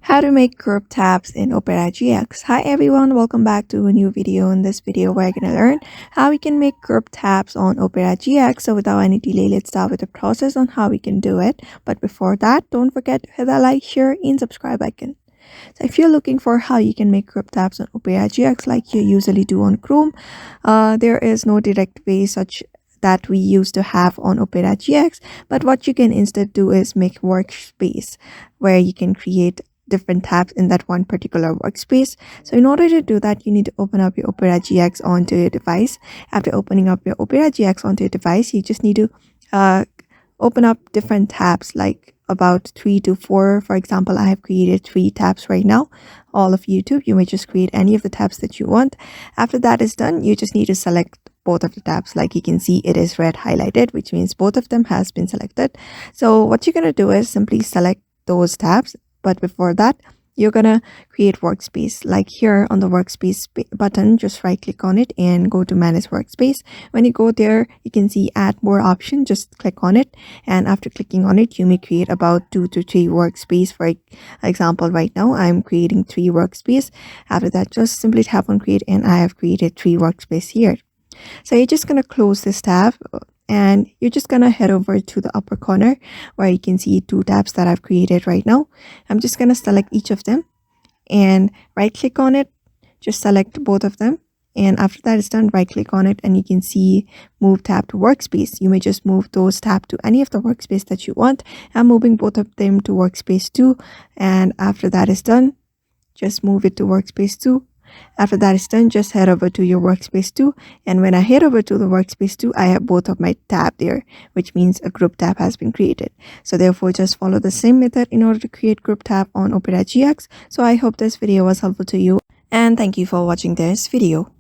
How to make group tabs in Opera GX. Hi everyone, welcome back to a new video. In this video, we're going to learn how we can make group tabs on Opera GX. So without any delay, let's start with the process on how we can do it. But before that, don't forget to hit that like, share, and subscribe icon. So if you're looking for how you can make group tabs on Opera GX like you usually do on Chrome, there is no direct way such that we used to have on Opera GX. But what you can instead do is make workspace where you can create different tabs in that one particular workspace. So in order to do that, you need to open up your Opera GX onto your device. After opening up your Opera GX onto your device, you just need to open up different tabs, like about 3 to 4. For example, I have created 3 tabs right now. All of YouTube, you may just create any of the tabs that you want. After that is done, you just need to select both of the tabs. Like you can see, it is red highlighted, which means both of them has been selected. So what you're going to do is simply select those tabs. But before that, you're gonna create workspace. Like here on the workspace button, just right click on it and go to manage workspace. When you go there, you can see add more option. Just click on it, and after clicking on it, you may create about 2 to 3 workspace. For example, right now I'm creating 3 workspace. After that, just simply tap on create, and I have created 3 workspace here. So you're just gonna close this tab, and you're just gonna head over to the upper corner where you can see 2 tabs that I've created right now. I'm just gonna select each of them and right click on it, just select both of them, and after that is done, right click on it and you can see move tab to workspace. You may just move those tab to any of the workspace that you want. I'm moving both of them to workspace 2, and after that is done, just move it to workspace 2. After that is done, just head over to your workspace 2, and when I head over to the workspace 2, I have both of my tab there, which means a group tab has been created. So therefore, just follow the same method in order to create group tab on Opera GX. So I hope this video was helpful to you, and thank you for watching this video.